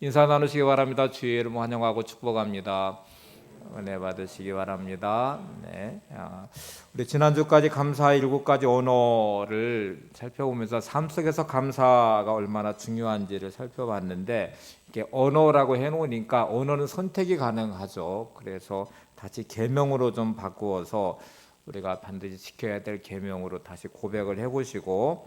인사 나누시기 바랍니다. 주의 이름 환영하고 축복합니다. 은혜 받으시기 바랍니다. 네. 우리 지난주까지 감사 7가지 언어를 살펴보면서 삶 속에서 감사가 얼마나 중요한지를 살펴봤는데, 이게 언어라고 해놓으니까 언어는 선택이 가능하죠. 그래서 다시 계명으로 좀 바꾸어서 우리가 반드시 지켜야 될 계명으로 다시 고백을 해보시고,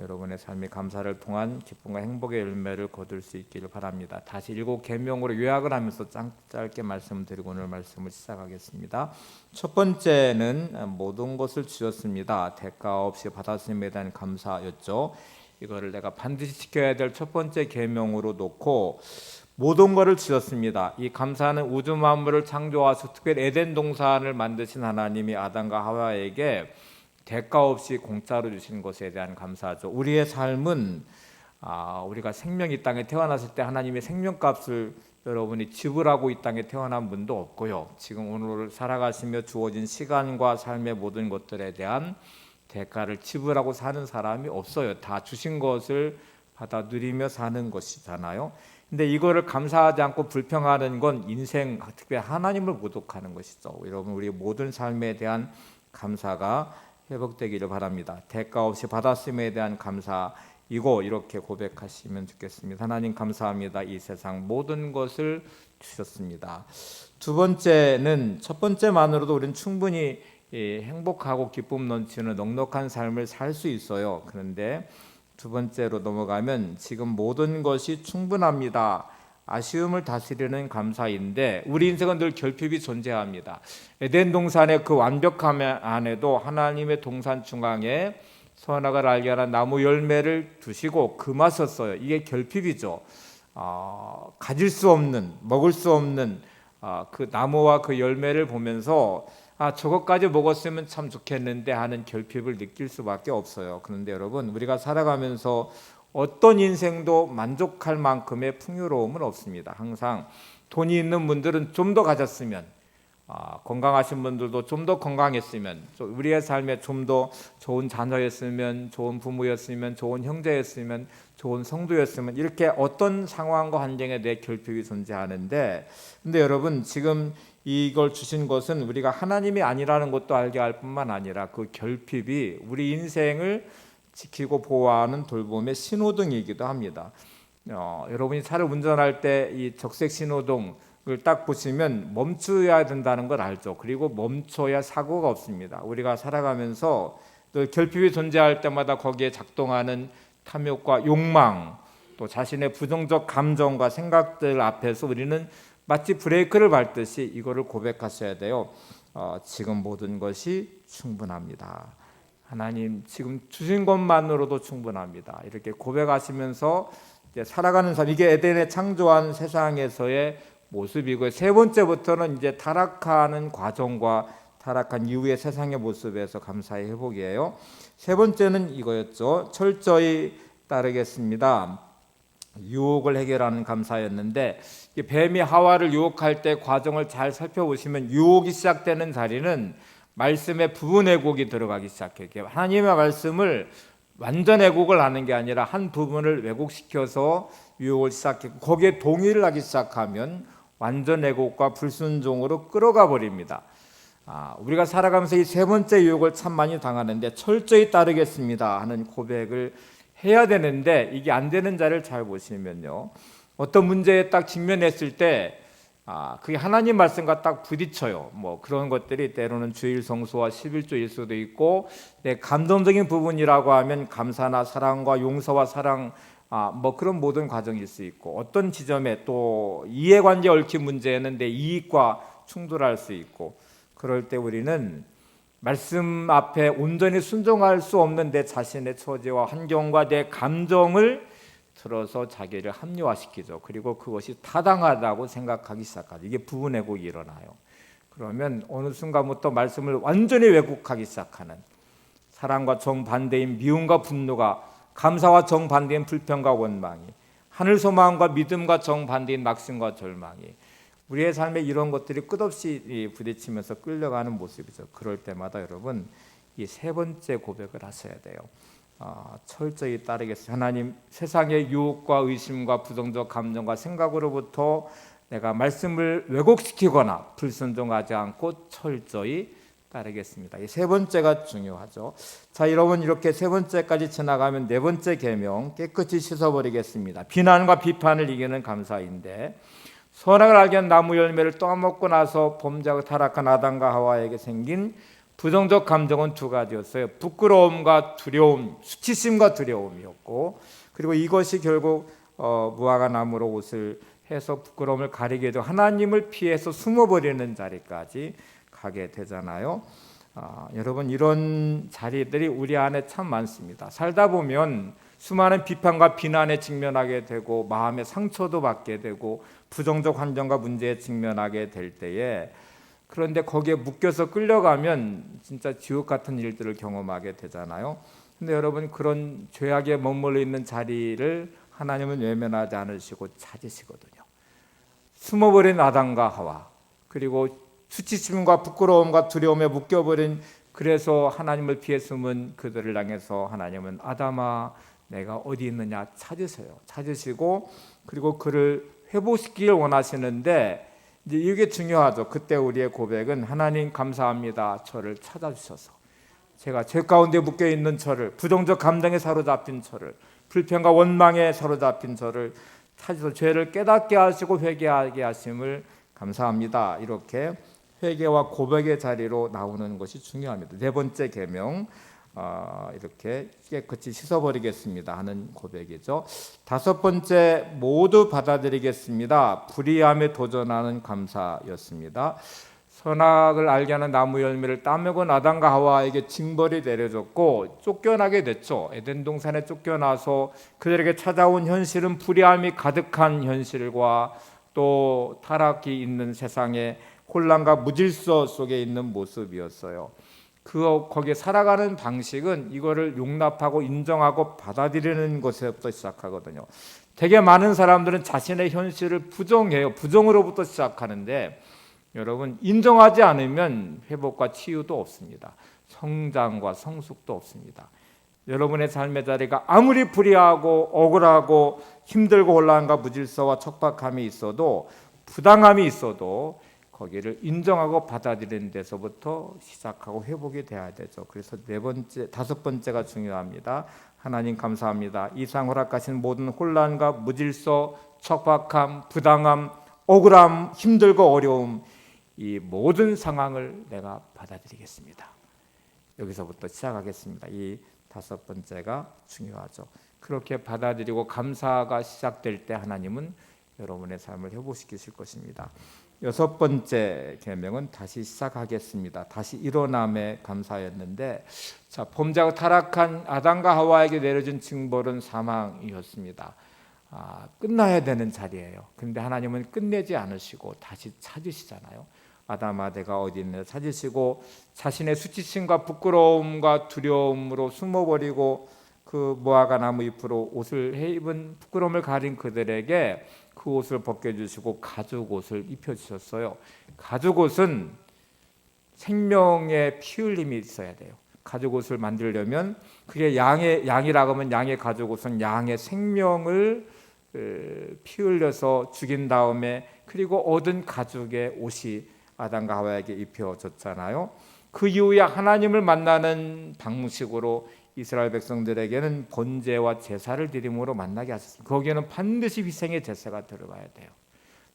여러분의 삶이 감사를 통한 기쁨과 행복의 열매를 거둘 수 있기를 바랍니다. 다시 7계명으로 요약을 하면서 짧게 말씀드리고 오늘 말씀을 시작하겠습니다. 첫 번째는 모든 것을 주셨습니다. 대가 없이 받았음에 대한 감사였죠. 이거를 내가 반드시 지켜야 될 첫 번째 계명으로 놓고 모든 것을 주셨습니다. 이 감사는 우주 만물을 창조하셔서 특별히 에덴 동산을 만드신 하나님이 아담과 하와에게 대가 없이 공짜로 주신 것에 대한 감사죠. 우리의 삶은 우리가 생명이 이 땅에 태어났을 때 하나님의 생명값을 여러분이 지불하고 이 땅에 태어난 분도 없고요. 지금 오늘 살아가시며 주어진 시간과 삶의 모든 것들에 대한 대가를 지불하고 사는 사람이 없어요. 다 주신 것을 받아 누리며 사는 것이잖아요. 근데 이거를 감사하지 않고 불평하는 건 인생, 특별히 하나님을 모독하는 것이죠. 여러분, 우리 모든 삶에 대한 감사가 회복되기를 바랍니다. 대가 없이 받았음에 대한 감사이고 이렇게 고백하시면 좋겠습니다. 하나님 감사합니다. 이 세상 모든 것을 주셨습니다. 두 번째는 첫 번째만으로도 우리는 충분히 행복하고 기쁨 넘치는 넉넉한 삶을 살 수 있어요. 그런데 두 번째로 넘어가면 지금 모든 것이 충분합니다. 아쉬움을 다스리는 감사인데 우리 인생은 늘 결핍이 존재합니다. 에덴 동산의 그 완벽함 안에도 하나님의 동산 중앙에 선악을 알게 하는 나무 열매를 두시고 금하셨어요. 이게 결핍이죠. 가질 수 없는, 먹을 수 없는 그 나무와 그 열매를 보면서 저것까지 먹었으면 참 좋겠는데 하는 결핍을 느낄 수밖에 없어요. 그런데 여러분, 우리가 살아가면서 어떤 인생도 만족할 만큼의 풍요로움은 없습니다. 항상 돈이 있는 분들은 좀 더 가졌으면, 건강하신 분들도 좀 더 건강했으면, 우리의 삶에 좀 더 좋은 자녀였으면, 좋은 부모였으면, 좋은 형제였으면, 좋은 성도였으면, 이렇게 어떤 상황과 환경에 대해 결핍이 존재하는데, 근데 여러분, 지금 이걸 주신 것은 우리가 하나님이 아니라는 것도 알게 할 뿐만 아니라 그 결핍이 우리 인생을 지키고 보호하는 돌봄의 신호등이기도 합니다. 여러분이 차를 운전할 때 이 적색 신호등을 딱 보시면 멈춰야 된다는 걸 알죠. 그리고 멈춰야 사고가 없습니다. 우리가 살아가면서 또 결핍이 존재할 때마다 거기에 작동하는 탐욕과 욕망, 또 자신의 부정적 감정과 생각들 앞에서 우리는 마치 브레이크를 밟듯이 이거를 고백하셔야 돼요. 지금 모든 것이 충분합니다. 하나님 지금 주신 것만으로도 충분합니다. 이렇게 고백하시면서 이제 살아가는 삶, 이게 에덴의 창조한 세상에서의 모습이고, 세 번째부터는 이제 타락하는 과정과 타락한 이후의 세상의 모습에서 감사의 회복이에요. 세 번째는 이거였죠. 철저히 따르겠습니다. 유혹을 해결하는 감사였는데, 뱀이 하와를 유혹할 때 과정을 잘 살펴보시면 유혹이 시작되는 자리는 말씀에 부분 왜곡이 들어가기 시작해요. 하나님의 말씀을 완전 왜곡을 하는 게 아니라 한 부분을 왜곡시켜서 유혹을 시작했고, 거기에 동의를 하기 시작하면 완전 왜곡과 불순종으로 끌어가 버립니다. 우리가 살아가면서 이 세 번째 유혹을 참 많이 당하는데, 철저히 따르겠습니다 하는 고백을 해야 되는데 이게 안 되는 자를 잘 보시면요, 어떤 문제에 딱 직면했을 때 그게 하나님 말씀과 딱 부딪혀요. 뭐 그런 것들이 때로는 주일 성수와 11조일 수도 있고, 감정적인 부분이라고 하면 감사나 사랑과 용서와 사랑, 뭐 그런 모든 과정일 수 있고, 어떤 지점에 또 이해관계 얽힌 문제는 내 이익과 충돌할 수 있고, 그럴 때 우리는 말씀 앞에 온전히 순종할 수 없는 내 자신의 처지와 환경과 내 감정을 들어서 자기를 합리화시키죠. 그리고 그것이 타당하다고 생각하기 시작하죠. 이게 부분 왜곡이 일어나요. 그러면 어느 순간부터 말씀을 완전히 왜곡하기 시작하는, 사랑과 정반대인 미움과 분노가 감사와 정반대인 불평과 원망이, 하늘 소망과 믿음과 정반대인 낙심과 절망이, 우리의 삶에 이런 것들이 끝없이 부딪히면서 끌려가는 모습이죠. 그럴 때마다 여러분 이 세 번째 고백을 하셔야 돼요. 철저히 따르겠습니다. 하나님, 세상의 유혹과 의심과 부정적 감정과 생각으로부터 내가 말씀을 왜곡시키거나 불순종하지 않고 철저히 따르겠습니다. 이 세 번째가 중요하죠. 자, 여러분, 이렇게 세 번째까지 지나가면 네 번째 계명, 깨끗이 씻어버리겠습니다. 비난과 비판을 이기는 감사인데, 선악을 알게 한 나무 열매를 떠먹고 나서 범죄하고 타락한 아담과 하와에게 생긴 부정적 감정은 두 가지였어요. 부끄러움과 두려움, 수치심과 두려움이었고, 그리고 이것이 결국 무화과 나무로 옷을 해서 부끄러움을 가리게 되고 하나님을 피해서 숨어버리는 자리까지 가게 되잖아요. 여러분, 이런 자리들이 우리 안에 참 많습니다. 살다 보면 수많은 비판과 비난에 직면하게 되고 마음의 상처도 받게 되고 부정적 환경과 문제에 직면하게 될 때에, 그런데 거기에 묶여서 끌려가면 진짜 지옥 같은 일들을 경험하게 되잖아요. 근데 여러분, 그런 죄악에 머물러 있는 자리를 하나님은 외면하지 않으시고 찾으시거든요. 숨어버린 아담과 하와, 그리고 수치심과 부끄러움과 두려움에 묶여버린, 그래서 하나님을 피해 숨은 그들을 향해서 하나님은 아담아 내가 어디 있느냐 찾으세요. 찾으시고 그리고 그를 회복시키길 원하시는데, 이제 이게 중요하죠. 그때 우리의 고백은 하나님 감사합니다. 저를 찾아주셔서 제가 죄 가운데 묶여 있는 저를, 부정적 감정에 사로잡힌 저를, 불평과 원망에 사로잡힌 저를 찾아서 죄를 깨닫게 하시고 회개하게 하심을 감사합니다. 이렇게 회개와 고백의 자리로 나오는 것이 중요합니다. 네 번째 계명, 이렇게 깨끗이 씻어버리겠습니다 하는 고백이죠. 다섯 번째, 모두 받아들이겠습니다. 불의함에 도전하는 감사였습니다. 선악을 알게 하는 나무 열매를 따먹은 아담과 하와에게 징벌이 내려졌고 쫓겨나게 됐죠. 에덴 동산에 쫓겨나서 그들에게 찾아온 현실은 불의함이 가득한 현실과 또 타락이 있는 세상의 혼란과 무질서 속에 있는 모습이었어요. 거기에 살아가는 방식은 이거를 용납하고 인정하고 받아들이는 것에부터 시작하거든요. 되게 많은 사람들은 자신의 현실을 부정해요. 부정으로부터 시작하는데, 여러분, 인정하지 않으면 회복과 치유도 없습니다. 성장과 성숙도 없습니다. 여러분의 삶의 자리가 아무리 불의하고 억울하고 힘들고 혼란과 무질서와 척박함이 있어도, 부당함이 있어도 거기를 인정하고 받아들이는 데서부터 시작하고 회복이 돼야 되죠. 그래서 다섯 번째가 중요합니다. 하나님 감사합니다. 이상 허락하신 모든 혼란과 무질서, 척박함, 부당함, 억울함, 힘들고 어려움, 이 모든 상황을 내가 받아들이겠습니다. 여기서부터 시작하겠습니다. 이 다섯 번째가 중요하죠. 그렇게 받아들이고 감사가 시작될 때 하나님은 여러분의 삶을 회복시키실 것입니다. 여섯 번째 계명은 다시 시작하겠습니다. 다시 일어남에 감사였는데, 자, 범죄하고 타락한 아담과 하와에게 내려진 징벌은 사망이었습니다. 끝나야 되는 자리예요. 그런데 하나님은 끝내지 않으시고 다시 찾으시잖아요. 아담아 내가 어디 있느냐 찾으시고 자신의 수치심과 부끄러움과 두려움으로 숨어버리고 그 무화과 나무 잎으로 옷을 해 입은 부끄러움을 가린 그들에게 그 옷을 벗겨주시고 가죽 옷을 입혀주셨어요. 가죽 옷은 생명의 피 흘림이 있어야 돼요. 가죽 옷을 만들려면, 그게 양이라고 하면 양의 가죽 옷은 양의 생명을 피 흘려서 죽인 다음에 그리고 얻은 가죽의 옷이 아담과 하와에게 입혀졌잖아요. 그 이후에 하나님을 만나는 방식으로 이스라엘 백성들에게는 번제와 제사를 드림으로 만나게 하셨습니다. 거기에는 반드시 희생의 제사가 들어가야 돼요.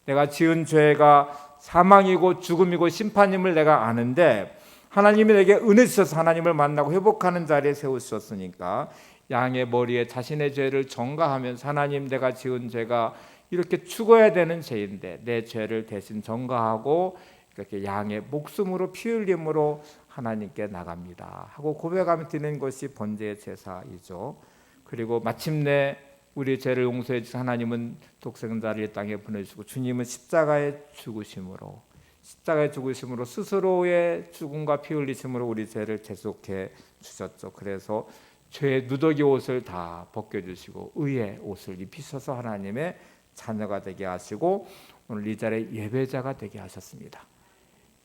내가 지은 죄가 사망이고 죽음이고 심판임을 내가 아는데 하나님이 내게 은혜 주셔서 하나님을 만나고 회복하는 자리에 세우셨으니까 양의 머리에 자신의 죄를 전가하면서 하나님, 내가 지은 죄가 이렇게 죽어야 되는 죄인데 내 죄를 대신 전가하고 이렇게 양의 목숨으로 피 흘림으로 하나님께 나갑니다 하고 고백하며 드리는 것이 번제의 제사이죠. 그리고 마침내 우리 죄를 용서해 주신 하나님은 독생자를 이 땅에 보내주시고 주님은 십자가의 죽으심으로 스스로의 죽음과 피 흘리심으로 우리 죄를 대속해 주셨죠. 그래서 죄의 누더기 옷을 다 벗겨주시고 의의 옷을 입히셔서 하나님의 자녀가 되게 하시고 오늘 이 자리에 예배자가 되게 하셨습니다.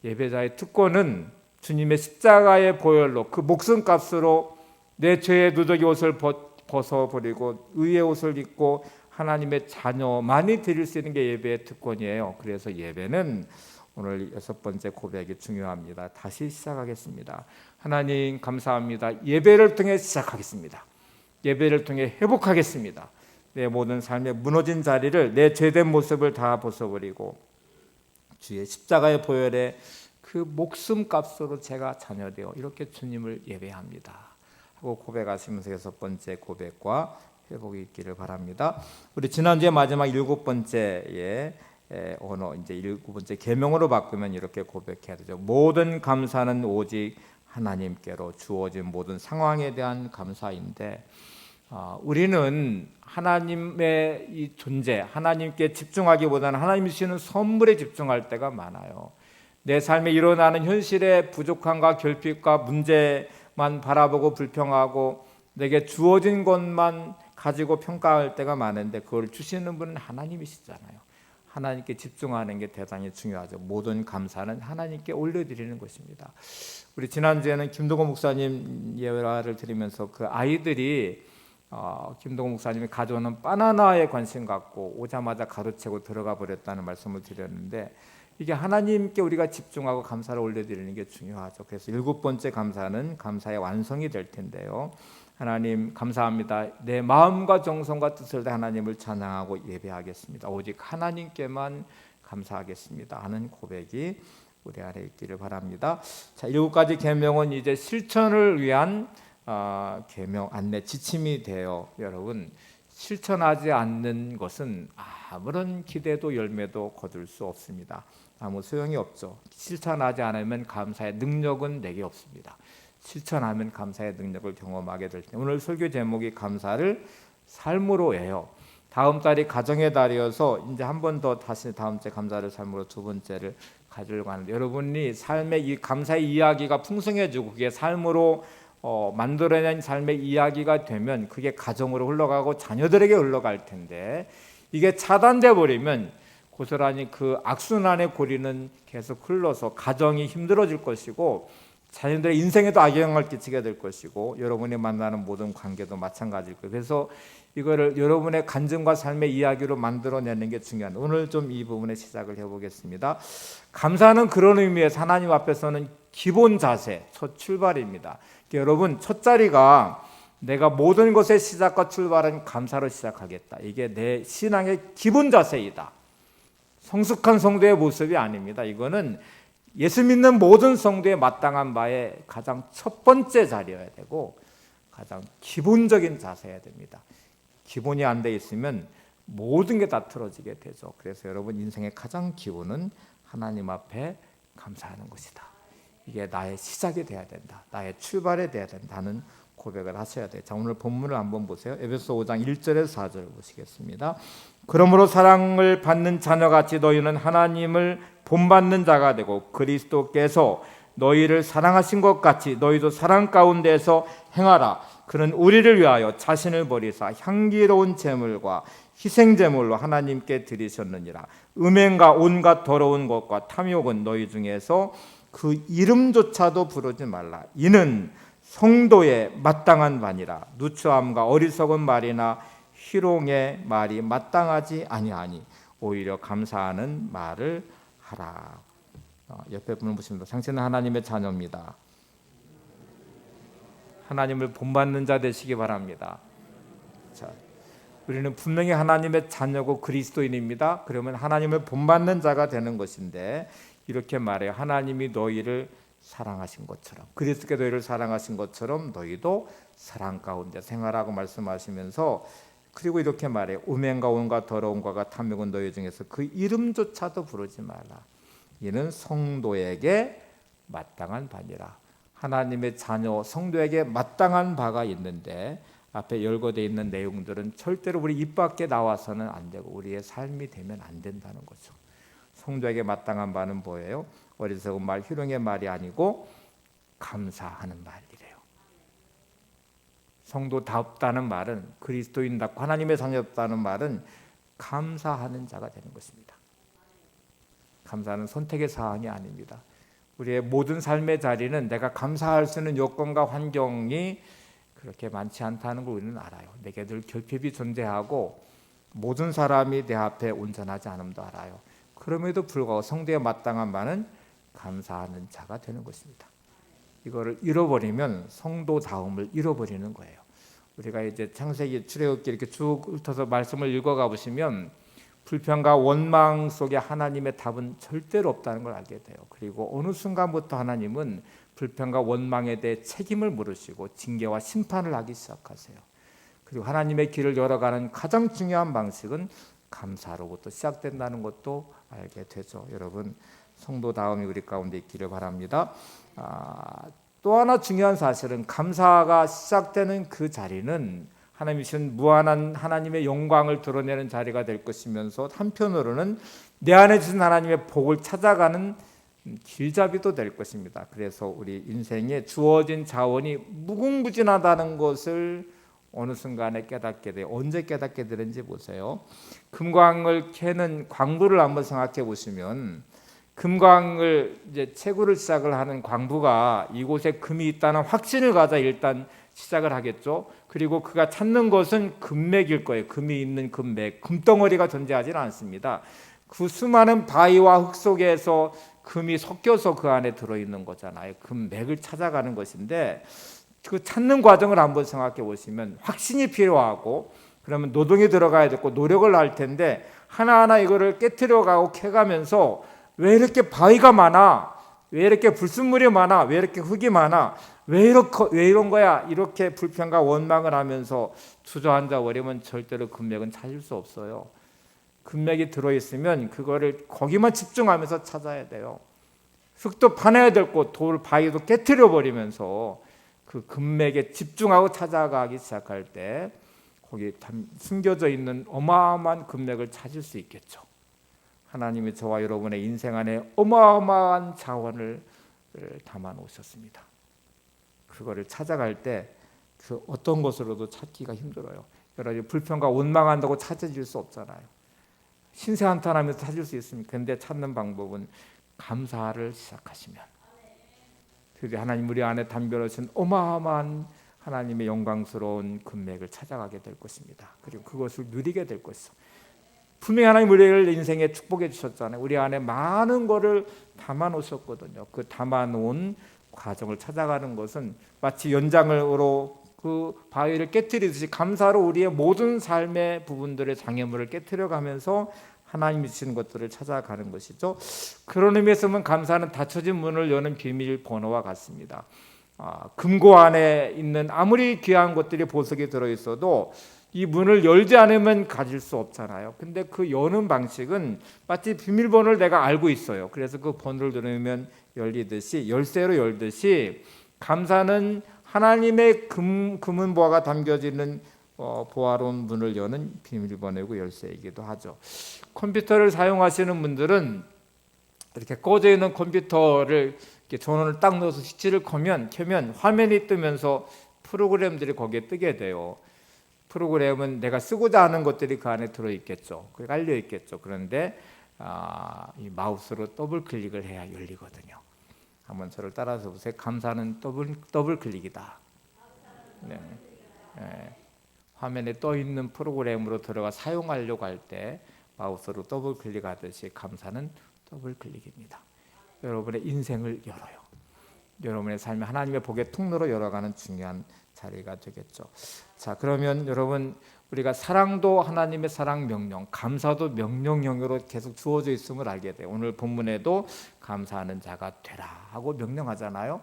예배자의 특권은 주님의 십자가의 보혈로 그 목숨값으로 내 죄의 누더기 옷을 벗어버리고 의의 옷을 입고 하나님의 자녀만이 드릴 수 있는 게 예배의 특권이에요. 그래서 예배는 오늘 6번째 고백이 중요합니다. 다시 시작하겠습니다. 하나님 감사합니다. 예배를 통해 시작하겠습니다. 예배를 통해 회복하겠습니다. 내 모든 삶의 무너진 자리를, 내 죄된 모습을 다 벗어버리고 주의 십자가의 보혈에 그 목숨값으로 제가 자녀되어 이렇게 주님을 예배합니다 하고 고백하시면서 6번째 고백과 회복이 있기를 바랍니다. 우리 지난주에 마지막 7번째의 언어, 이제 7번째 계명으로 바꾸면 이렇게 고백해야 되죠. 모든 감사는 오직 하나님께로, 주어진 모든 상황에 대한 감사인데, 우리는 하나님의 이 존재, 하나님께 집중하기보다는 하나님이 주시는 선물에 집중할 때가 많아요. 내 삶에 일어나는 현실의 부족함과 결핍과 문제만 바라보고 불평하고 내게 주어진 것만 가지고 평가할 때가 많은데, 그걸 주시는 분은 하나님이시잖아요. 하나님께 집중하는 게 대단히 중요하죠. 모든 감사는 하나님께 올려드리는 것입니다. 우리 지난주에는 김동호 목사님 예화를 들으면서 그 아이들이 김동호 목사님이 가져오는 바나나에 관심 갖고 오자마자 가로채고 들어가 버렸다는 말씀을 드렸는데, 이게 하나님께 우리가 집중하고 감사를 올려드리는 게 중요하죠. 그래서 7번째 감사는 감사의 완성이 될 텐데요. 하나님 감사합니다. 내 마음과 정성과 뜻을 다해 하나님을 찬양하고 예배하겠습니다. 오직 하나님께만 감사하겠습니다 하는 고백이 우리 안에 있기를 바랍니다. 자, 7가지 계명은 이제 실천을 위한 계명 안내 지침이 되어, 여러분 실천하지 않는 것은 아무런 기대도 열매도 거둘 수 없습니다. 아무 소용이 없죠. 실천하지 않으면 감사의 능력은 내게 없습니다. 실천하면 감사의 능력을 경험하게 될 때, 오늘 설교 제목이 감사를 삶으로 해요. 다음 달이 가정의 달이어서 이제 한 번 더 다시 다음 주에 감사를 삶으로 2번째를 가지려고 하는데, 여러분이 삶의 이 감사의 이야기가 풍성해지고 그게 삶으로 만들어낸 삶의 이야기가 되면 그게 가정으로 흘러가고 자녀들에게 흘러갈 텐데, 이게 차단돼 버리면 고스란히 그 악순환의 고리는 계속 흘러서 가정이 힘들어질 것이고 자녀들의 인생에도 악영향을 끼치게 될 것이고 여러분이 만나는 모든 관계도 마찬가지일 거예요. 그래서 이거를 여러분의 간증과 삶의 이야기로 만들어내는 게 중요합니다. 오늘 좀 이 부분에 시작을 해보겠습니다. 감사는 그런 의미에서 하나님 앞에서는 기본 자세, 첫 출발입니다. 여러분, 첫 자리가 내가 모든 것의 시작과 출발은 감사로 시작하겠다. 이게 내 신앙의 기본 자세이다. 성숙한 성도의 모습이 아닙니다. 이거는 예수 믿는 모든 성도에 마땅한 바에 가장 첫 번째 자리여야 되고 가장 기본적인 자세여야 됩니다. 기본이 안 돼 있으면 모든 게 다 틀어지게 되죠. 그래서 여러분, 인생의 가장 기본은 하나님 앞에 감사하는 것이다. 이게 나의 시작이 돼야 된다. 나의 출발이 돼야 된다는 고백을 하셔야 돼요. 자, 오늘 본문을 한번 보세요. 에베소 5장 1절에서 4절 보시겠습니다. 그러므로 사랑을 받는 자녀같이 너희는 하나님을 본받는 자가 되고 그리스도께서 너희를 사랑하신 것 같이 너희도 사랑 가운데서 행하라. 그는 우리를 위하여 자신을 버리사 향기로운 제물과 희생제물로 하나님께 드리셨느니라. 음행과 온갖 더러운 것과 탐욕은 너희 중에서 그 이름조차도 부르지 말라. 이는 성도의 마땅한 바니라. 누추함과 어리석은 말이나 희롱의 말이 마땅하지 아니하니 오히려 감사하는 말을 하라. 옆에 분을 보시면 당신은 하나님의 자녀입니다. 하나님을 본받는 자 되시기 바랍니다. 자, 우리는 분명히 하나님의 자녀고 그리스도인입니다. 그러면 하나님을 본받는 자가 되는 것인데 이렇게 말해요. 하나님이 너희를 사랑하신 것처럼, 그리스도께 너희를 사랑하신 것처럼 너희도 사랑 가운데 생활하고 말씀하시면서, 그리고 이렇게 말해요. 음행과 온갖 더러운 것과 탐욕은 너희 중에서 그 이름조차도 부르지 말라. 이는 성도에게 마땅한 바니라. 하나님의 자녀 성도에게 마땅한 바가 있는데 앞에 열거되어 있는 내용들은 절대로 우리 입 밖에 나와서는 안 되고 우리의 삶이 되면 안 된다는 거죠. 성도에게 마땅한 바는 뭐예요? 어리석은 말, 희롱의 말이 아니고 감사하는 말이래요. 성도답다는 말은, 그리스도인답고 하나님의 자녀답다는 말은 감사하는 자가 되는 것입니다. 감사는 선택의 사항이 아닙니다. 우리의 모든 삶의 자리는 내가 감사할 수 있는 요건과 환경이 그렇게 많지 않다는 걸 우리는 알아요. 내게 늘 결핍이 존재하고 모든 사람이 내 앞에 온전하지 않음도 알아요. 그럼에도 불구하고 성도에 마땅한 바는 감사하는 자가 되는 것입니다. 이거를 잃어버리면 성도다움을 잃어버리는 거예요. 우리가 이제 창세기 출애굽기 이렇게 쭉 훑어서 말씀을 읽어가 보시면 불평과 원망 속에 하나님의 답은 절대로 없다는 걸 알게 돼요. 그리고 어느 순간부터 하나님은 불평과 원망에 대해 책임을 물으시고 징계와 심판을 하기 시작하세요. 그리고 하나님의 길을 열어가는 가장 중요한 방식은 감사로부터 시작된다는 것도 알게 되죠. 여러분, 성도다움이 우리 가운데 있기를 바랍니다. 또 하나 중요한 사실은 감사가 시작되는 그 자리는 하나님이 주신 무한한 하나님의 영광을 드러내는 자리가 될 것이면서 한편으로는 내 안에 주신 하나님의 복을 찾아가는 길잡이도 될 것입니다. 그래서 우리 인생에 주어진 자원이 무궁무진하다는 것을 어느 순간에 깨닫게 돼요. 언제 깨닫게 되는지 보세요. 금광을 캐는 광부를 한번 생각해 보시면 금광을 이제 채굴을 시작을 하는 광부가 이곳에 금이 있다는 확신을 가져 일단 시작을 하겠죠. 그리고 그가 찾는 것은 금맥일 거예요. 금이 있는 금맥, 금덩어리가 존재하지는 않습니다. 그 수많은 바위와 흙 속에서 금이 섞여서 그 안에 들어있는 거잖아요. 금맥을 찾아가는 것인데 그 찾는 과정을 한번 생각해 보시면 확신이 필요하고 그러면 노동이 들어가야 되고 노력을 할 텐데 하나하나 이거를 깨트려가고 캐가면서 왜 이렇게 바위가 많아? 왜 이렇게 불순물이 많아? 왜 이렇게 흙이 많아? 왜 이런 거야? 이렇게 불평과 원망을 하면서 주저앉아 버리면 절대로 금맥은 찾을 수 없어요. 금맥이 들어있으면 그거를 거기만 집중하면서 찾아야 돼요. 흙도 파내야 될 곳, 돌, 바위도 깨트려 버리면서 그 금맥에 집중하고 찾아가기 시작할 때 거기 숨겨져 있는 어마어마한 금맥을 찾을 수 있겠죠. 하나님이 저와 여러분의 인생 안에 어마어마한 자원을 담아 놓으셨습니다. 그거를 찾아갈 때 그 어떤 것으로도 찾기가 힘들어요. 여러분 불평과 원망한다고 찾아질 수 없잖아요. 신세한탄하면서 찾을 수 있습니다. 그런데 찾는 방법은 감사를 시작하시면 드디어 하나님 우리 안에 담겨놓으신 어마어마한 하나님의 영광스러운 금맥을 찾아가게 될 것입니다. 그리고 그것을 누리게 될 것이죠. 분명히 하나님 우리를 인생에 축복해 주셨잖아요. 우리 안에 많은 것을 담아 놓으셨거든요. 그 담아 놓은 과정을 찾아가는 것은 마치 연장으로 그 바위를 깨트리듯이 감사로 우리의 모든 삶의 부분들의 장애물을 깨트려가면서 하나님이 주시는 것들을 찾아가는 것이죠. 그런 의미에서 보면 감사는 닫혀진 문을 여는 비밀 번호와 같습니다. 금고 안에 있는 아무리 귀한 것들이 보석이 들어있어도 이 문을 열지 않으면 가질 수 없잖아요. 근데 그 여는 방식은 마치 비밀번호를 내가 알고 있어요. 그래서 그 번호를 누르면 열리듯이 열쇠로 열듯이 감사는 하나님의 금은보화가 담겨지는 보화로운 문을 여는 비밀번호이고 열쇠이기도 하죠. 컴퓨터를 사용하시는 분들은 이렇게 꺼져 있는 컴퓨터를 이렇게 전원을 딱 넣어서 스위치를 켜면 화면이 뜨면서 프로그램들이 거기에 뜨게 돼요. 프로그램은 내가 쓰고자 하는 것들이 그 안에 들어있겠죠. 깔려 있겠죠. 그런데 이 마우스로 더블 클릭을 해야 열리거든요. 한번 저를 따라서 보세요. 감사는 더블 클릭이다. 네. 네. 화면에 떠 있는 프로그램으로 들어가 사용하려고 할 때 마우스로 더블 클릭하듯이 감사는 더블 클릭입니다. 여러분의 인생을 열어요. 여러분의 삶이 하나님의 복의 통로로 열어가는 중요한 자리가 되겠죠. 자, 그러면 여러분 우리가 사랑도 하나님의 사랑 명령, 감사도 명령형으로 계속 주어져 있음을 알게 돼요. 오늘 본문에도 감사하는 자가 되라 하고 명령하잖아요.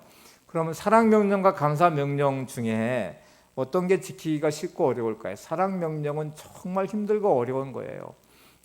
그러면 사랑 명령과 감사 명령 중에 어떤 게 지키기가 쉽고 어려울까요? 사랑 명령은 정말 힘들고 어려운 거예요.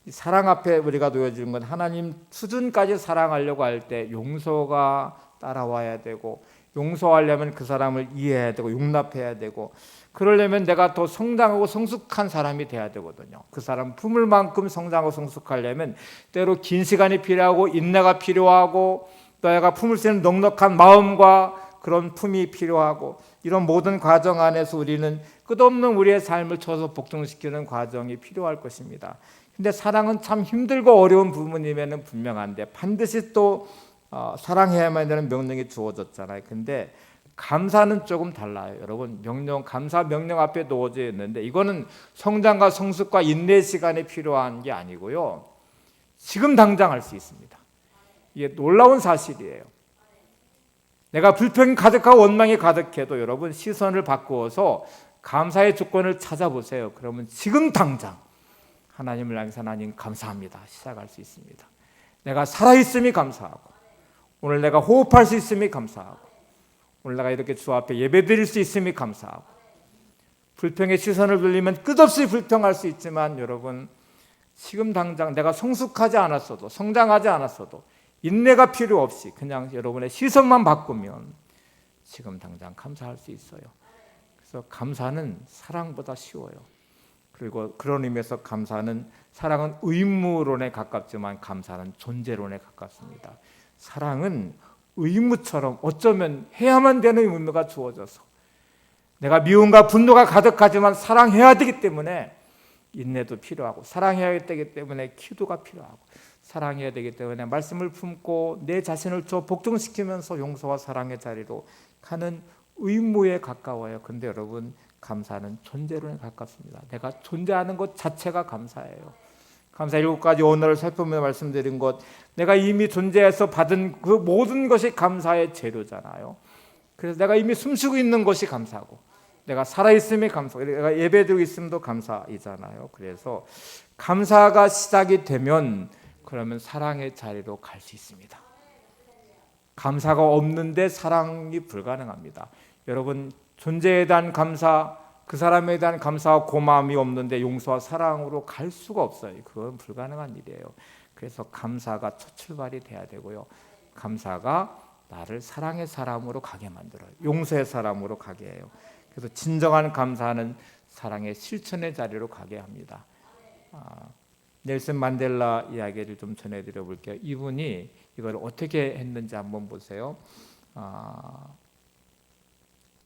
이 사랑 앞에 우리가 놓여지는 건 하나님 수준까지 사랑하려고 할 때 용서가 따라와야 되고 용서하려면 그 사람을 이해해야 되고 용납해야 되고 그러려면 내가 더 성장하고 성숙한 사람이 돼야 되거든요. 그 사람 품을 만큼 성장하고 성숙하려면 때로 긴 시간이 필요하고 인내가 필요하고 내가 품을 수 있는 넉넉한 마음과 그런 품이 필요하고 이런 모든 과정 안에서 우리는 끝없는 우리의 삶을 쳐서 복종시키는 과정이 필요할 것입니다. 근데 사랑은 참 힘들고 어려운 부분이면 분명한데 반드시 또 사랑해야만 되는 명령이 주어졌잖아요. 근데 감사는 조금 달라요. 여러분, 감사 명령 앞에 놓여져 있는데 이거는 성장과 성숙과 인내 시간이 필요한 게 아니고요. 지금 당장 할 수 있습니다. 이게 놀라운 사실이에요. 내가 불평이 가득하고 원망이 가득해도 여러분 시선을 바꾸어서 감사의 조건을 찾아보세요. 그러면 지금 당장 하나님을 향해서 하나님 감사합니다 시작할 수 있습니다. 내가 살아있음이 감사하고, 오늘 내가 호흡할 수 있음이 감사하고, 오늘 내가 이렇게 주 앞에 예배드릴 수 있음이 감사하고, 불평의 시선을 돌리면 끝없이 불평할 수 있지만 여러분 지금 당장 내가 성숙하지 않았어도, 성장하지 않았어도, 인내가 필요 없이 그냥 여러분의 시선만 바꾸면 지금 당장 감사할 수 있어요. 그래서 감사는 사랑보다 쉬워요. 그리고 그런 의미에서 사랑은 의무론에 가깝지만 감사는 존재론에 가깝습니다. 사랑은 의무처럼 어쩌면 해야만 되는 의무가 주어져서, 내가 미움과 분노가 가득하지만 사랑해야 되기 때문에 인내도 필요하고, 사랑해야 되기 때문에 기도가 필요하고, 사랑해야 되기 때문에 말씀을 품고 내 자신을 복종시키면서 용서와 사랑의 자리로 가는 의무에 가까워요. 근데 여러분 감사는 존재론에 가깝습니다. 내가 존재하는 것 자체가 감사예요. 감사 7가지 언어를 살펴보며 말씀드린 것, 내가 이미 존재해서 받은 그 모든 것이 감사의 재료잖아요. 그래서 내가 이미 숨쉬고 있는 것이 감사고, 내가 살아있음이 감사고, 내가 예배드리고 있음도 감사이잖아요. 그래서 감사가 시작이 되면 그러면 사랑의 자리로 갈 수 있습니다. 감사가 없는데 사랑이 불가능합니다. 여러분 존재에 대한 감사, 그 사람에 대한 감사와 고마움이 없는데 용서와 사랑으로 갈 수가 없어요. 그건 불가능한 일이에요. 그래서 감사가 첫 출발이 돼야 되고요. 감사가 나를 사랑의 사람으로 가게 만들어요. 용서의 사람으로 가게 해요. 그래서 진정한 감사는 사랑의 실천의 자리로 가게 합니다. 넬슨 만델라 이야기를 좀 전해드려 볼게요. 이분이 이걸 어떻게 했는지 한번 보세요.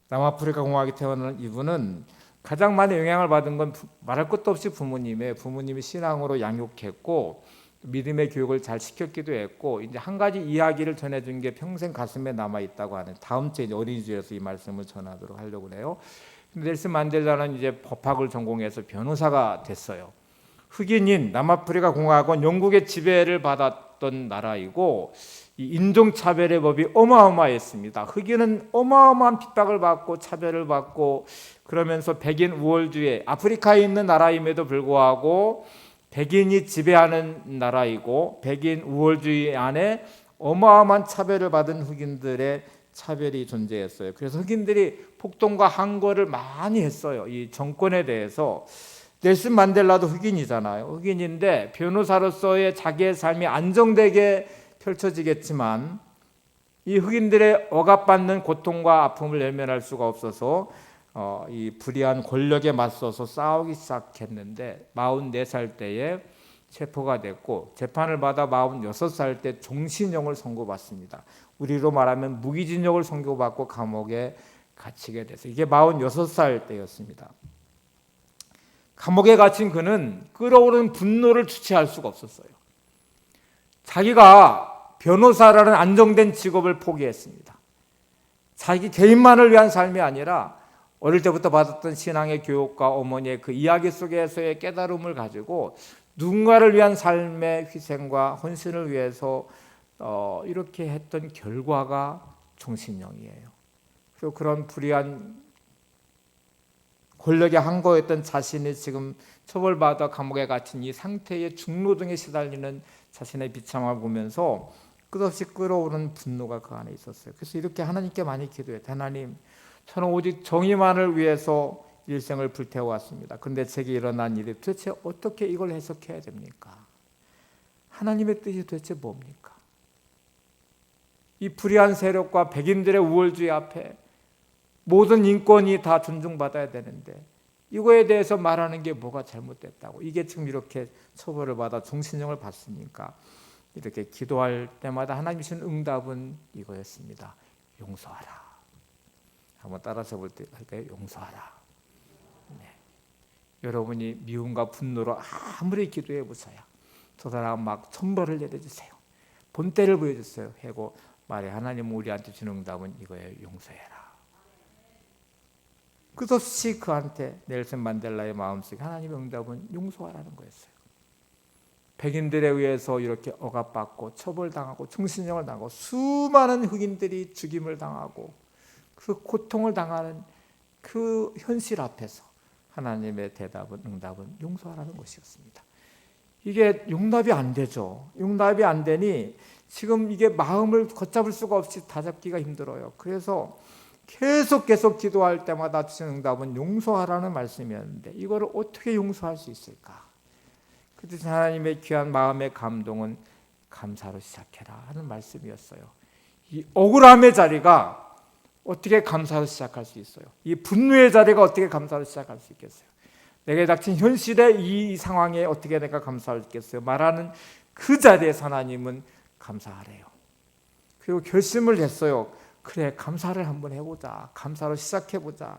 남아프리카 공화국에 태어난 이분은 가장 많이 영향을 받은 건 말할 것도 없이 부모님이 신앙으로 양육했고 믿음의 교육을 잘 시켰기도 했고, 이제 한 가지 이야기를 전해준 게 평생 가슴에 남아 있다고 하는, 다음 주에 어린이집에서 이 말씀을 전하도록 하려고 해요. 넬슨 만델라는 이제 법학을 전공해서 변호사가 됐어요. 흑인인 남아프리카 공화국은 영국의 지배를 받았던 나라이고 이 인종차별의 법이 어마어마했습니다. 흑인은 어마어마한 핍박을 받고 차별을 받고, 그러면서 백인 우월주의, 아프리카에 있는 나라임에도 불구하고 백인이 지배하는 나라이고 백인 우월주의 안에 어마어마한 차별을 받은 흑인들의 차별이 존재했어요. 그래서 흑인들이 폭동과 항거를 많이 했어요. 이 정권에 대해서. 넬슨 만델라도 흑인이잖아요. 흑인인데 변호사로서의 자기의 삶이 안정되게 펼쳐지겠지만 이 흑인들의 억압받는 고통과 아픔을 외면할 수가 없어서 이 불의한 권력에 맞서서 싸우기 시작했는데 44살 때에 체포가 됐고 재판을 받아 46살 때 종신형을 선고받습니다. 우리로 말하면 무기징역을 선고받고 감옥에 갇히게 됐어요. 이게 46살 때였습니다. 감옥에 갇힌 그는 끓어오르는 분노를 주체할 수가 없었어요. 자기가 변호사라는 안정된 직업을 포기했습니다. 자기 개인만을 위한 삶이 아니라 어릴 때부터 받았던 신앙의 교육과 어머니의 그 이야기 속에서의 깨달음을 가지고 누군가를 위한 삶의 희생과 헌신을 위해서 이렇게 했던 결과가 종신형이에요. 그리고 그런 불의한 권력에 항거했던 자신이 지금 처벌받아 감옥에 갇힌 이 상태의 중노동에 시달리는 자신의 비참함을 보면서 끝없이 끓어오르는 분노가 그 안에 있었어요. 그래서 이렇게 하나님께 많이 기도했어요. 하나님, 저는 오직 정의만을 위해서 일생을 불태워왔습니다. 그런데 제게 일어난 일이 도대체 어떻게 이걸 해석해야 됩니까? 하나님의 뜻이 도대체 뭡니까? 이 불의한 세력과 백인들의 우월주의 앞에 모든 인권이 다 존중받아야 되는데 이거에 대해서 말하는 게 뭐가 잘못됐다고, 이게 지금 이렇게 처벌을 받아 종신형을 받습니까? 이렇게 기도할 때마다 하나님 주신 응답은 이거였습니다. 용서하라. 한번 따라서 볼 때 할까요? 용서하라. 네. 여러분이 미움과 분노로 아무리 기도해 보세요. 저 사람 막 천벌을 내려주세요. 본때를 보여주세요. 하고 말해 하나님 우리한테 주는 응답은 이거예요. 용서해라. 끝없이 그한테 넬슨 만델라의 마음속에 하나님의 응답은 용서하라는 거였어요. 백인들에 의해서 이렇게 억압받고 처벌당하고 총신령을 당하고 수많은 흑인들이 죽임을 당하고 그 고통을 당하는 그 현실 앞에서 하나님의 응답은 용서하라는 것이었습니다. 이게 용납이 안 되죠. 용납이 안 되니 지금 이게 마음을 걷잡을 수가 없이 다잡기가 힘들어요. 그래서 계속 기도할 때마다 주신 응답은 용서하라는 말씀이었는데 이거를 어떻게 용서할 수 있을까? 그래서 하나님의 귀한 마음의 감동은 감사로 시작해라 하는 말씀이었어요. 이 억울함의 자리가 어떻게 감사로 시작할 수 있어요? 이 분노의 자리가 어떻게 감사로 시작할 수 있겠어요? 내게 닥친 현실의 이 상황에 어떻게 내가 감사할 수 있겠어요? 말하는 그 자리에서 하나님은 감사하래요. 그리고 결심을 했어요. 그래, 감사를 한번 해보자. 감사로 시작해보자.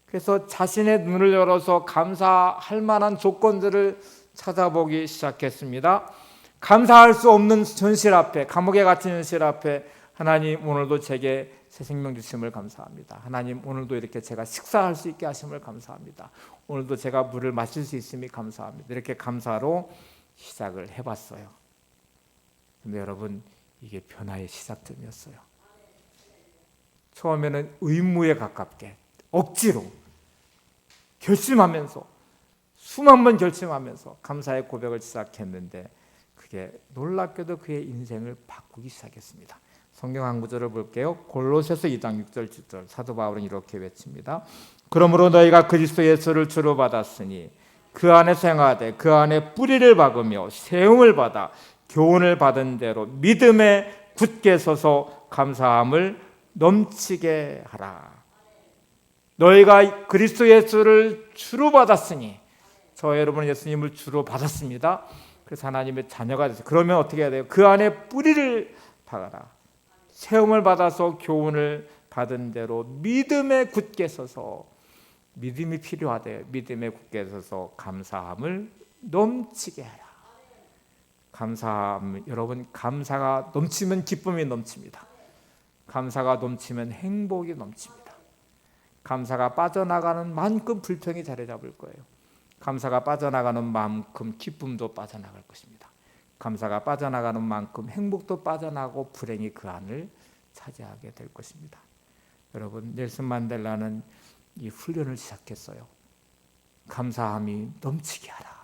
그래서 자신의 눈을 열어서 감사할 만한 조건들을 찾아보기 시작했습니다. 감사할 수 없는 현실 앞에, 감옥에 갇힌 현실 앞에 하나님 오늘도 제게 새 생명 주심을 감사합니다. 하나님 오늘도 이렇게 제가 식사할 수 있게 하심을 감사합니다. 오늘도 제가 물을 마실 수 있음이 감사합니다. 이렇게 감사로 시작을 해봤어요. 근데 여러분, 이게 변화의 시작점이었어요. 처음에는 의무에 가깝게 억지로 결심하면서 수만 번 결심하면서 감사의 고백을 시작했는데 그게 놀랍게도 그의 인생을 바꾸기 시작했습니다. 성경 한 구절을 볼게요. 골로새서 2장 6절 7절 사도 바울은 이렇게 외칩니다. 그러므로 너희가 그리스도 예수를 주로 받았으니 그 안에서 행하되 그 안에 뿌리를 박으며 세움을 받아 교훈을 받은 대로 믿음에 굳게 서서 감사함을 넘치게 하라. 너희가 그리스도 예수를 주로 받았으니 저 여러분은 예수님을 주로 받았습니다. 그래서 하나님의 자녀가 됐어요. 그러면 어떻게 해야 돼요? 그 안에 뿌리를 박아라. 세움을 받아서 교훈을 받은 대로 믿음에 굳게 서서 믿음이 필요하대요. 믿음에 굳게 서서 감사함을 넘치게 하라. 감사함, 여러분, 감사가 넘치면 기쁨이 넘칩니다. 감사가 넘치면 행복이 넘칩니다. 감사가 빠져나가는 만큼 불평이 자리 잡을 거예요. 감사가 빠져나가는 만큼 기쁨도 빠져나갈 것입니다. 감사가 빠져나가는 만큼 행복도 빠져나가고 불행이 그 안을 차지하게 될 것입니다. 여러분, 넬슨 만델라는 이 훈련을 시작했어요. 감사함이 넘치게 하라.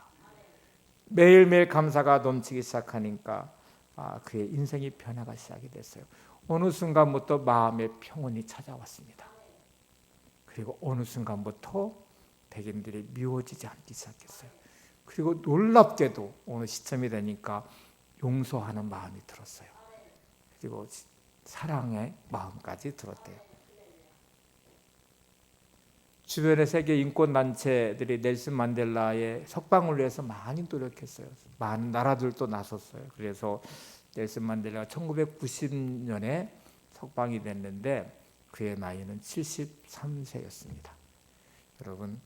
매일매일 감사가 넘치기 시작하니까 그의 인생이 변화가 시작이 됐어요. 어느 순간부터 마음의 평온이 찾아왔습니다. 그리고 어느 순간부터 백인들이 미워지지 않기 시작했어요. 그리고 놀랍게도 어느 시점이 되니까 용서하는 마음이 들었어요. 그리고 사랑의 마음까지 들었대요. 주변의 세계 인권단체들이 넬슨 만델라의 석방을 위해서 많이 노력했어요. 많은 나라들도 나섰어요. 그래서 넬슨 만델라가 1990년에 석방이 됐는데 그의 나이는 73세였습니다. 여러분,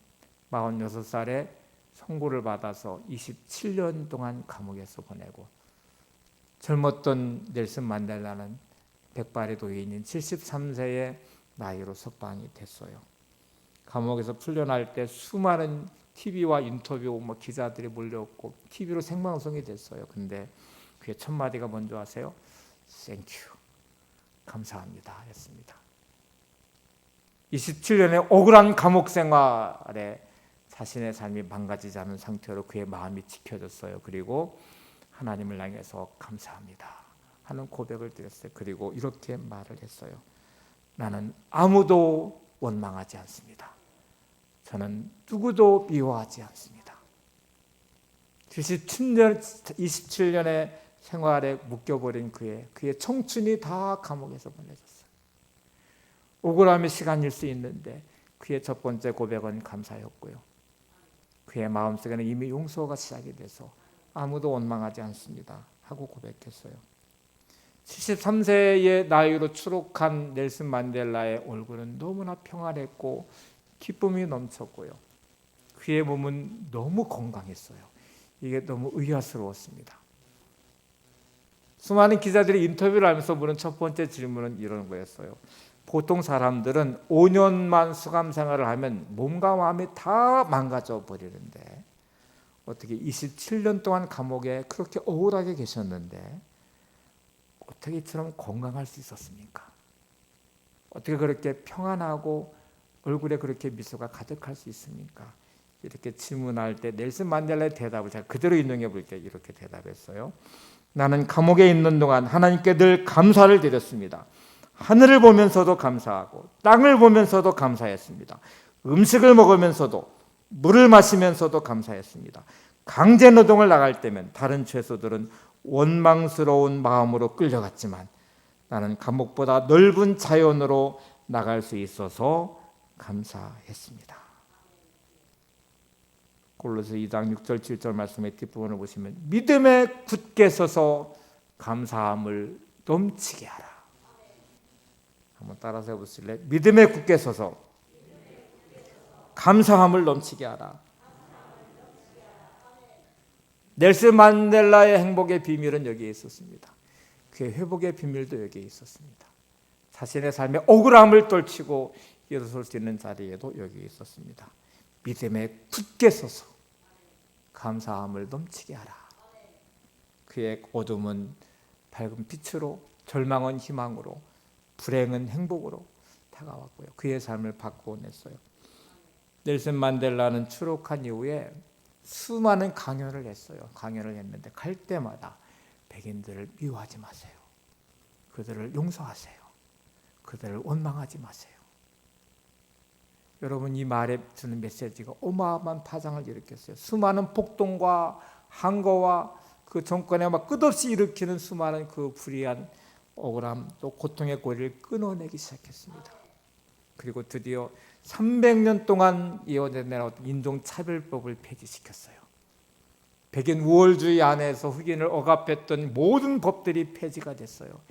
46살에 선고를 받아서 27년 동안 감옥에서 보내고 젊었던 넬슨 만델라는 백발의 도인인 73세의 나이로 석방이 됐어요. 감옥에서 풀려날 때 수많은 TV와 인터뷰 기자들이 몰려왔고 TV로 생방송이 됐어요. 근데 그의 첫 마디가 뭔지 아세요? 땡큐, 감사합니다 했습니다. 27년의 억울한 감옥 생활에 자신의 삶이 망가지지 않은 상태로 그의 마음이 지켜졌어요. 그리고 하나님을 향해서 감사합니다 하는 고백을 드렸어요. 그리고 이렇게 말을 했어요. 나는 아무도 원망하지 않습니다. 저는 누구도 미워하지 않습니다. 27년의 생활에 묶여버린 그의 청춘이 다 감옥에서 보내졌어요. 억울함의 시간일 수 있는데 그의 첫 번째 고백은 감사였고요. 그의 마음속에는 이미 용서가 시작이 돼서 아무도 원망하지 않습니다 하고 고백했어요. 73세의 나이로 추록한 넬슨 만델라의 얼굴은 너무나 평안했고 기쁨이 넘쳤고요. 그의 몸은 너무 건강했어요. 이게 너무 의아스러웠습니다. 수많은 기자들이 인터뷰를 하면서 물은 첫 번째 질문은 이런 거였어요. 보통 사람들은 5년만 수감 생활을 하면 몸과 마음이 다 망가져 버리는데 어떻게 27년 동안 감옥에 그렇게 억울하게 계셨는데 어떻게 이처럼 건강할 수 있었습니까? 어떻게 그렇게 평안하고 얼굴에 그렇게 미소가 가득할 수 있습니까? 이렇게 질문할 때 넬슨 만델라의 대답을 제가 그대로 인용해 볼게요. 이렇게 대답했어요. 나는 감옥에 있는 동안 하나님께 늘 감사를 드렸습니다. 하늘을 보면서도 감사하고 땅을 보면서도 감사했습니다. 음식을 먹으면서도 물을 마시면서도 감사했습니다. 강제 노동을 나갈 때면 다른 죄수들은 원망스러운 마음으로 끌려갔지만 나는 감옥보다 넓은 자연으로 나갈 수 있어서 감사했습니다. 골로새 2장 6절 7절 말씀의 뒷부분을 보시면 믿음에 굳게 서서 감사함을 넘치게 하라. 한번 따라서 해보실래요? 믿음에 굳게 서서 감사함을 넘치게 하라. 넬슨 만델라의 행복의 비밀은 여기에 있었습니다. 그의 회복의 비밀도 여기에 있었습니다. 자신의 삶의 억울함을 떨치고 일어설 수 있는 자리에도 여기에 있었습니다. 믿음에 굳게 서서 감사함을 넘치게 하라. 그의 어둠은 밝은 빛으로, 절망은 희망으로, 불행은 행복으로 다가왔고요. 그의 삶을 바꾸어냈어요. 넬슨 만델라는 추록한 이후에 수많은 강연을 했어요. 강연을 했는데 갈 때마다 백인들을 미워하지 마세요. 그들을 용서하세요. 그들을 원망하지 마세요. 여러분, 이 말에 주는 메시지가 어마어마한 파장을 일으켰어요. 수많은 폭동과 항거와 그 정권에 막 끝없이 일으키는 수많은 그 불의한 억울함 또 고통의 고리를 끊어내기 시작했습니다. 그리고 드디어 300년 동안 이어져 내려왔던 인종차별법을 폐지시켰어요. 백인 우월주의 안에서 흑인을 억압했던 모든 법들이 폐지가 됐어요.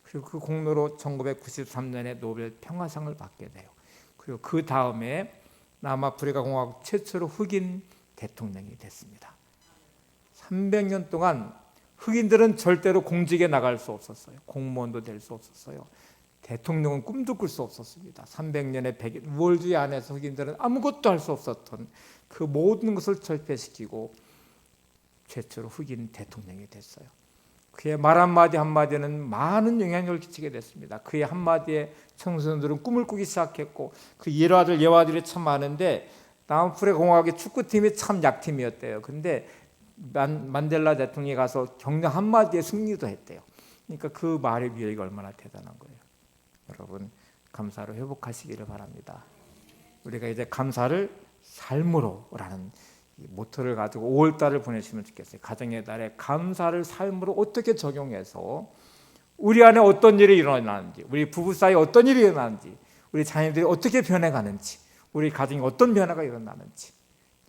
그리고 그 공로로 1993년에 노벨 평화상을 받게 돼요. 그리고 그 다음에 남아프리카 공화국 최초로 흑인 대통령이 됐습니다. 300년 동안 흑인들은 절대로 공직에 나갈 수 없었어요. 공무원도 될 수 없었어요. 대통령은 꿈도 꿀 수 없었습니다. 300년의 백인 우월주의 안에서 흑인들은 아무것도 할 수 없었던 그 모든 것을 철폐시키고 최초로 흑인 대통령이 됐어요. 그의 말 한마디 한마디는 많은 영향력을 끼치게 됐습니다. 그의 한마디에 청소년들은 꿈을 꾸기 시작했고 그 일화들 예화들이 참 많은데 남아프리카 공화국의 축구팀이 참 약팀이었대요. 근데 만델라 대통령이 가서 격려 한마디에 승리도 했대요. 그러니까 그 말의 위력이 얼마나 대단한 거예요. 여러분, 감사로 회복하시기를 바랍니다. 우리가 이제 감사를 삶으로라는 모토를 가지고 5월달을 보내시면 좋겠어요. 가정의 달에 감사를 삶으로 어떻게 적용해서 우리 안에 어떤 일이 일어나는지, 우리 부부 사이에 어떤 일이 일어나는지, 우리 자녀들이 어떻게 변해가는지, 우리 가정에 어떤 변화가 일어나는지,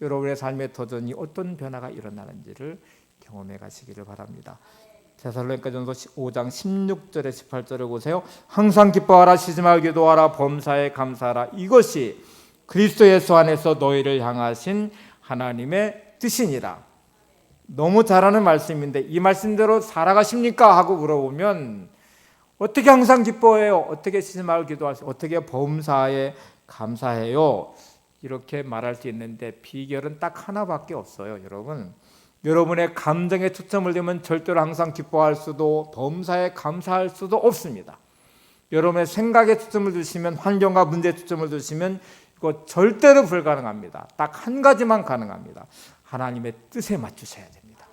여러분의 삶의 터전이 어떤 변화가 일어나는지를 경험해 가시기를 바랍니다. 데살로니가전서 5장 16절에 18절을 보세요. 항상 기뻐하라, 쉬지 말고 기도하라, 범사에 감사하라. 이것이 그리스도 예수 안에서 너희를 향하신 하나님의 뜻이니라. 너무 잘하는 말씀인데 이 말씀대로 살아가십니까? 하고 물어보면 어떻게 항상 기뻐해요? 어떻게 쉬지 말고 기도하세요? 어떻게 범사에 감사해요? 이렇게 말할 수 있는데 비결은 딱 하나밖에 없어요. 여러분의 감정에 초점을 두면 절대로 항상 기뻐할 수도 범사에 감사할 수도 없습니다. 여러분의 생각에 초점을 두시면, 환경과 문제에 초점을 두시면 이거 절대로 불가능합니다. 딱 한 가지만 가능합니다. 하나님의 뜻에 맞추셔야 됩니다.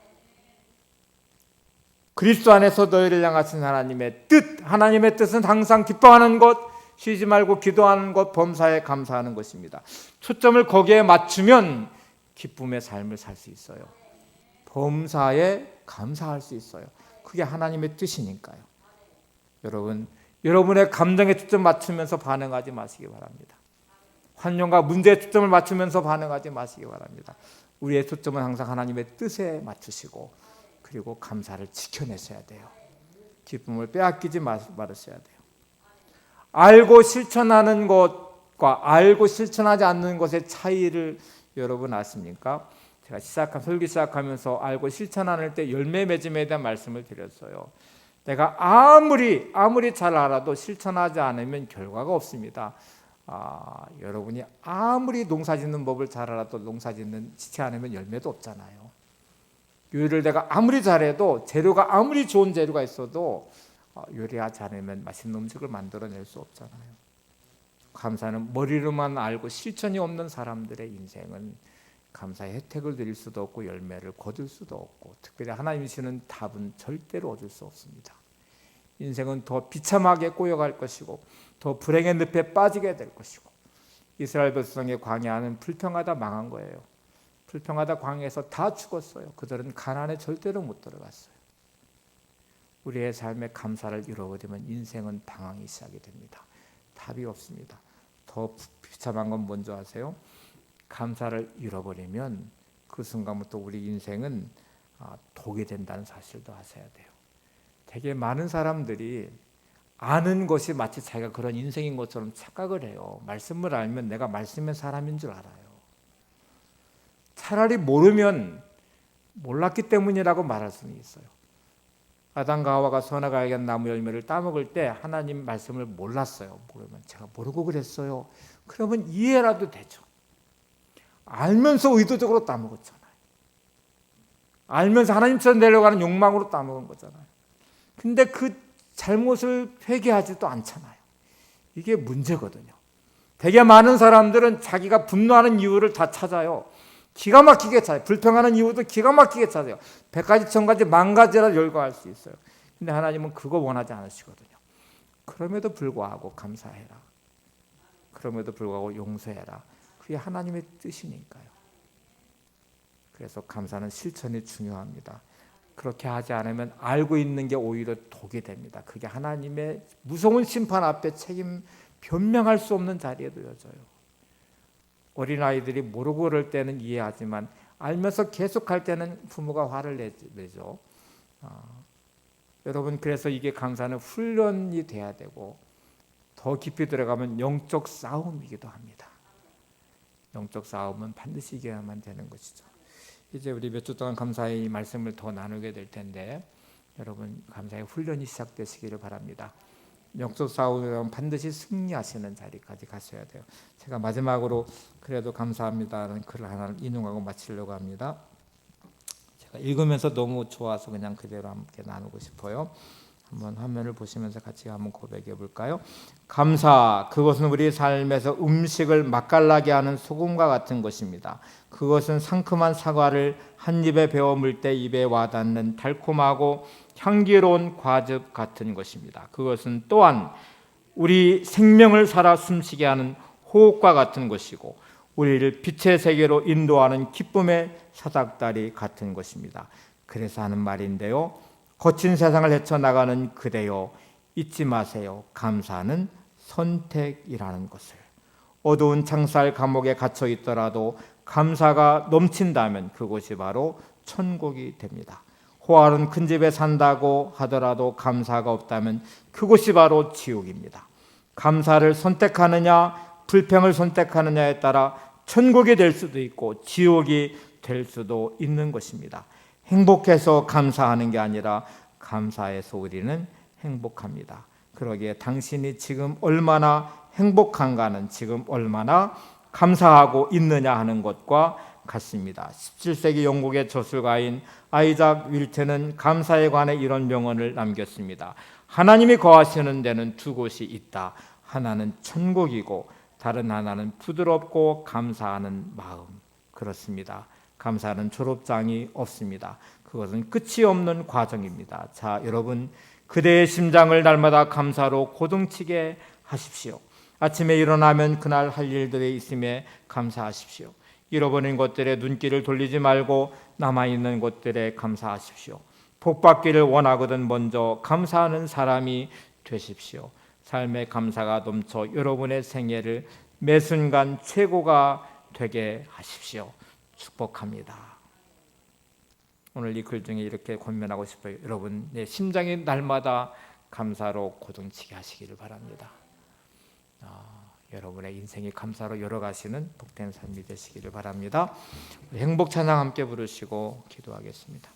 그리스도 안에서 너희를 향하신 하나님의 뜻, 하나님의 뜻은 항상 기뻐하는 것, 쉬지 말고 기도하는 것, 범사에 감사하는 것입니다. 초점을 거기에 맞추면 기쁨의 삶을 살 수 있어요. 범사에 감사할 수 있어요. 그게 하나님의 뜻이니까요. 여러분의 감정에 초점 맞추면서 반응하지 마시기 바랍니다. 환경과 문제에 초점을 맞추면서 반응하지 마시기 바랍니다. 우리의 초점은 항상 하나님의 뜻에 맞추시고 그리고 감사를 지켜내셔야 돼요. 기쁨을 빼앗기지 말으셔야 돼요. 알고 실천하는 것과 알고 실천하지 않는 것의 차이를 여러분 아십니까? 제가 설교 시작하면서 알고 실천하는 때 열매 맺음에 대한 말씀을 드렸어요. 내가 아무리 잘 알아도 실천하지 않으면 결과가 없습니다. 여러분이 아무리 농사 짓는 법을 잘 알아도 농사 짓지 않으면 열매도 없잖아요. 요리를 내가 아무리 잘해도 재료가 아무리 좋은 재료가 있어도 요리하지 않으면 맛있는 음식을 만들어낼 수 없잖아요. 감사는 머리로만 알고 실천이 없는 사람들의 인생은 감사의 혜택을 드릴 수도 없고 열매를 거둘 수도 없고, 특별히 하나님이 주시는 답은 절대로 얻을 수 없습니다. 인생은 더 비참하게 꼬여갈 것이고 더 불행의 늪에 빠지게 될 것이고, 이스라엘 백성의 광야는 불평하다 망한 거예요. 불평하다 광야에서 다 죽었어요. 그들은 가나안에 절대로 못 들어갔어요. 우리의 삶에 감사를 잃어버리면 인생은 방황이 시작이 됩니다. 답이 없습니다. 더 비참한 건 뭔지 아세요? 감사를 잃어버리면 그 순간부터 우리 인생은 독이 된다는 사실도 아셔야 돼요. 되게 많은 사람들이 아는 것이 마치 자기가 그런 인생인 것처럼 착각을 해요. 말씀을 알면 내가 말씀의 사람인 줄 알아요. 차라리 모르면 몰랐기 때문이라고 말할 수는 있어요. 아담과 하와가 선악을 알게 한 나무 열매를 따먹을 때 하나님 말씀을 몰랐어요. 모르면 제가 모르고 그랬어요. 그러면 이해라도 되죠. 알면서 의도적으로 따먹었잖아요. 알면서 하나님처럼 되려고 욕망으로 따먹은 거잖아요. 근데 그 잘못을 회개하지도 않잖아요. 이게 문제거든요. 되게 많은 사람들은 자기가 분노하는 이유를 다 찾아요. 기가 막히게 찾아요. 불평하는 이유도 기가 막히게 찾아요. 100가지, 1000가지, 10,000가지라 열거할 수 있어요. 근데 하나님은 그거 원하지 않으시거든요. 그럼에도 불구하고 감사해라. 그럼에도 불구하고 용서해라. 그게 하나님의 뜻이니까요. 그래서 감사는 실천이 중요합니다. 그렇게 하지 않으면 알고 있는 게 오히려 독이 됩니다. 그게 하나님의 무서운 심판 앞에 책임 변명할 수 없는 자리에 놓여져요. 어린아이들이 모르고 그럴 때는 이해하지만 알면서 계속할 때는 부모가 화를 내죠. 여러분, 그래서 이게 감사는 훈련이 돼야 되고 더 깊이 들어가면 영적 싸움이기도 합니다. 영적 싸움은 반드시 이겨야만 되는 것이죠. 이제 우리 몇 주 동안 감사의 말씀을 더 나누게 될 텐데 여러분, 감사의 훈련이 시작되시기를 바랍니다. 영적 싸움이라면 반드시 승리하시는 자리까지 가셔야 돼요. 제가 마지막으로 그래도 감사합니다라는 글을 하나 인용하고 마치려고 합니다. 제가 읽으면서 너무 좋아서 그냥 그대로 함께 나누고 싶어요. 한번 화면을 보시면서 같이 한번 고백해 볼까요? 감사, 그것은 우리 삶에서 음식을 맛깔나게 하는 소금과 같은 것입니다. 그것은 상큼한 사과를 한 입에 베어 물 때 입에 와닿는 달콤하고 향기로운 과즙 같은 것입니다. 그것은 또한 우리 생명을 살아 숨쉬게 하는 호흡과 같은 것이고 우리를 빛의 세계로 인도하는 기쁨의 사닥다리 같은 것입니다. 그래서 하는 말인데요, 거친 세상을 헤쳐나가는 그대여 잊지 마세요. 감사는 선택이라는 것을. 어두운 창살 감옥에 갇혀 있더라도 감사가 넘친다면 그곳이 바로 천국이 됩니다. 호화로운 큰 집에 산다고 하더라도 감사가 없다면 그곳이 바로 지옥입니다. 감사를 선택하느냐 불평을 선택하느냐에 따라 천국이 될 수도 있고 지옥이 될 수도 있는 것입니다. 행복해서 감사하는 게 아니라 감사해서 우리는 행복합니다. 그러기에 당신이 지금 얼마나 행복한가는 지금 얼마나 감사하고 있느냐 하는 것과 같습니다. 17세기 영국의 저술가인 아이작 윌트는 감사에 관해 이런 명언을 남겼습니다. 하나님이 거하시는 데는 두 곳이 있다. 하나는 천국이고 다른 하나는 부드럽고 감사하는 마음. 그렇습니다. 감사는 졸업장이 없습니다. 그것은 끝이 없는 과정입니다. 자, 여러분, 그대의 심장을 날마다 감사로 고동치게 하십시오. 아침에 일어나면 그날 할 일들이 있음에 감사하십시오. 잃어버린 것들에 눈길을 돌리지 말고 남아있는 것들에 감사하십시오. 복받기를 원하거든 먼저 감사하는 사람이 되십시오. 삶의 감사가 넘쳐 여러분의 생애를 매 순간 최고가 되게 하십시오. 축복합니다. 오늘 이 글 중에 이렇게 권면하고 싶어요. 여러분, 내 심장이 날마다 감사로 고동치게 하시기를 바랍니다. 여러분의 인생이 감사로 열어가시는 복된 삶이 되시기를 바랍니다. 행복 찬양 함께 부르시고 기도하겠습니다.